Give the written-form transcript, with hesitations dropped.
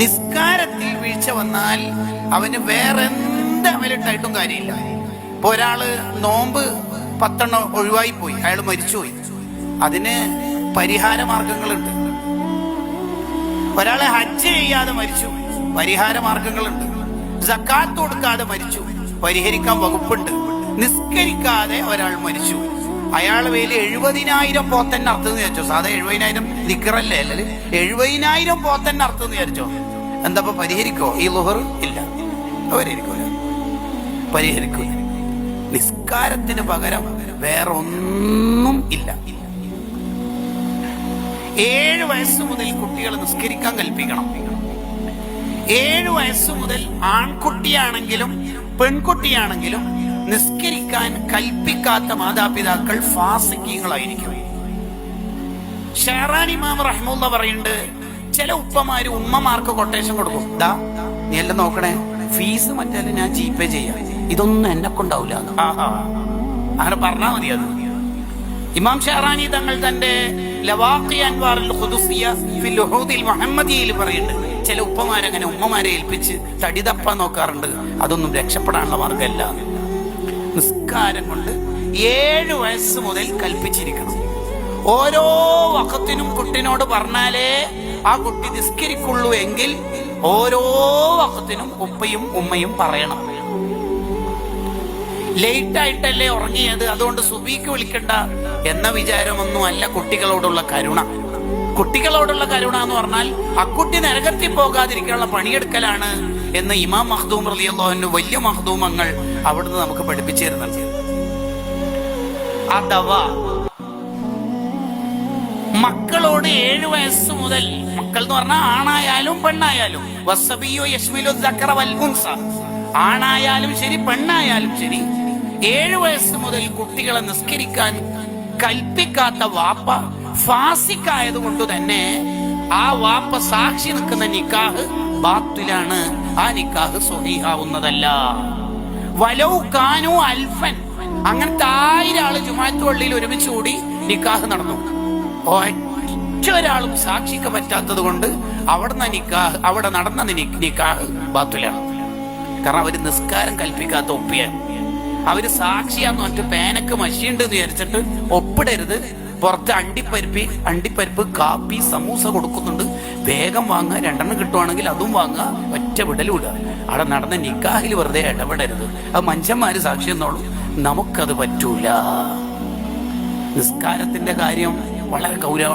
നിസ്കാരത്തിൽ വീഴ്ച വന്നാൽ അവന് വേറെ എന്ത് അമലിട്ടായിട്ടും കാര്യമില്ല. ഇപ്പൊ ഒരാള് നോമ്പ് 10 ഒഴിവായി പോയി, അയാൾ മരിച്ചുപോയി, അതിന് പരിഹാര മാർഗങ്ങളുണ്ട്. ഒരാളെ ഹജ്ജ് ചെയ്യാതെ മരിച്ചു, പരിഹാര മാർഗങ്ങളുണ്ട്. സക്കാത്ത് കൊടുക്കാതെ മരിച്ചു, പരിഹരിക്കാൻ വകുപ്പുണ്ട്. നിസ്കരിക്കാതെ ഒരാൾ മരിച്ചു, അയാൾ പേരിൽ 70,000 പോത്തന്നെ അർത്ഥം വിചാരിച്ചോ. സാധാ 70,000 ദിക്റല്ലേ, അല്ലെ 70,000 പോത്തന്നെ അർത്ഥം വിചാരിച്ചോ. എന്താ പരിഹരിക്കോ? ഈ ളുഹർ ഇല്ല, പരിഹരിക്കൂല. നിസ്കാരത്തിന് പകരം വേറൊന്നും ഇല്ല. 7 വയസ്സ് മുതൽ കുട്ടികളെ നിസ്കരിക്കാൻ കൽപ്പിക്കണം. 7 വയസ്സ് മുതൽ ആൺകുട്ടിയാണെങ്കിലും പെൺകുട്ടിയാണെങ്കിലും നിസ്കരിക്കാൻ കൽപ്പിക്കാത്ത മാതാപിതാക്കൾ ഫാസിഖീങ്ങളായിരിക്കും. ഷഹറാനി ഇമാം റഹ്മത്തുള്ളാഹി പറയുന്നുണ്ട്, ചില ഉപ്പമാര് ഉമ്മമാർക്ക് കൊട്ടേഷൻ കൊടുക്കും. ദാ നീ എല്ലാം നോക്കണേ, ഫീസ് മറ്റേ ഞാൻ ജിപേ ചെയ്യാം, ഇതൊന്നും എന്നെ കൊണ്ടാവില്ല. അങ്ങനെ പറഞ്ഞാ മതി. അത് ഇമാം ഷഹറാനി തങ്ങൾ തന്റെ ലവാഖി അൻവാറുൽ ഖുദുസിയ്യ ഫിൽ ഉഹൂദിൽ മുഹമ്മദിയയിൽ പറയുന്നുണ്ട്, ചില ഉപ്പമാരങ്ങനെ ഉമ്മമാരെ ഏൽപ്പിച്ച് തടി തപ്പാൻ നോക്കാറുണ്ട്. അതൊന്നും രക്ഷപ്പെടാനുള്ള മാർഗമല്ല. നിസ്കാരം കൊണ്ട് 7 വയസ്സ് മുതൽ കൽപ്പിച്ചിരിക്കണം. ഓരോ വഖത്തിനും കുട്ടിനോട് പറഞ്ഞാലേ ആ കുട്ടി നിസ്കരിക്കുള്ളൂ എങ്കിൽ ഓരോ വഖത്തിനും ഉപ്പയും ഉമ്മയും പറയണം. ലേറ്റ് ആയിട്ടല്ലേ ഉറങ്ങിയത്, അതുകൊണ്ട് സുബീക്ക് വിളിക്കണ്ട എന്ന വിചാരമൊന്നും അല്ല കുട്ടികളോടുള്ള കരുണ. കുട്ടികളോടുള്ള കരുണ എന്ന് പറഞ്ഞാൽ അക്കുട്ടി നരകത്തിൽ പോകാതിരിക്കാനുള്ള പണിയെടുക്കലാണ് എന്ന് ഇമാം മഖ്ദൂം റളിയല്ലാഹു അൻഹു വലിയ മഖ്ദൂമങ്ങൾ അവിടുന്ന് നമുക്ക് പഠിപ്പിച്ചു തരുന്നുണ്ട്. അഥവാ മക്കളോട് 7 വയസ്സ് മുതൽ, മക്കൾ എന്ന് പറഞ്ഞാൽ ആണായാലും പെണ്ണായാലും, വസ്സബിയ്യു യശ്മിലു ദക്കറ വൽ ഉൻസ, ആണായാലും ശരി പെണ്ണായാലും ശരി, 7 വയസ്സ് മുതൽ കുട്ടികളെ നിസ്കരിക്കാൻ കൽപ്പിക്കാത്ത വാപ്പ ഫാസിഖായത് കൊണ്ട് തന്നെ ആ വാപ്പ സാക്ഷി നിൽക്കുന്ന നിക്കാഹ് ബാത്തിലാണ്, ആ നിക്കാഹ് സ്വഹീഹാവുന്നതല്ല. വലൗ കാനു അൽഫൻ, അങ്ങനത്തെ 1000 ആള് ജുമാഅത്ത് പള്ളിയിൽ ഒരുമിച്ച് കൂടി നിക്കാഹ് നടന്നു, ഒറ്റ ഒരാളും സാക്ഷിക്ക് പറ്റാത്തത് കൊണ്ട് അവിടെ നടന്ന നിക്കാഹ് ബാത്തിലാണ്. കാരണം അവര് നിസ്കാരം കൽപ്പിക്കാത്ത ഒപ്പിയാണ്. അവര് സാക്ഷിയാന്ന് പറഞ്ഞിട്ട് പേനക്ക് മഷിയുണ്ട് എന്ന് വിചാരിച്ചിട്ട് ഒപ്പിടരുത്. പുറത്ത് അണ്ടിപ്പരിപ്പ് കാപ്പി സമൂസ കൊടുക്കുന്നുണ്ട്, വേഗം വാങ്ങുക, 2 കിട്ടുവാണെങ്കിൽ അതും വാങ്ങുക, ഒറ്റ വിടലും ഇടുക. അവിടെ നടന്ന നിക്കാഹിൽ വെറുതെ ഇടപെടരുത്. അത് മനുഷ്യന്മാര് സാക്ഷി എന്നോളൂ, നമുക്കത് പറ്റൂല. നിസ്കാരത്തിന്റെ കാര്യം വളരെ ഗൗരവമാണ്.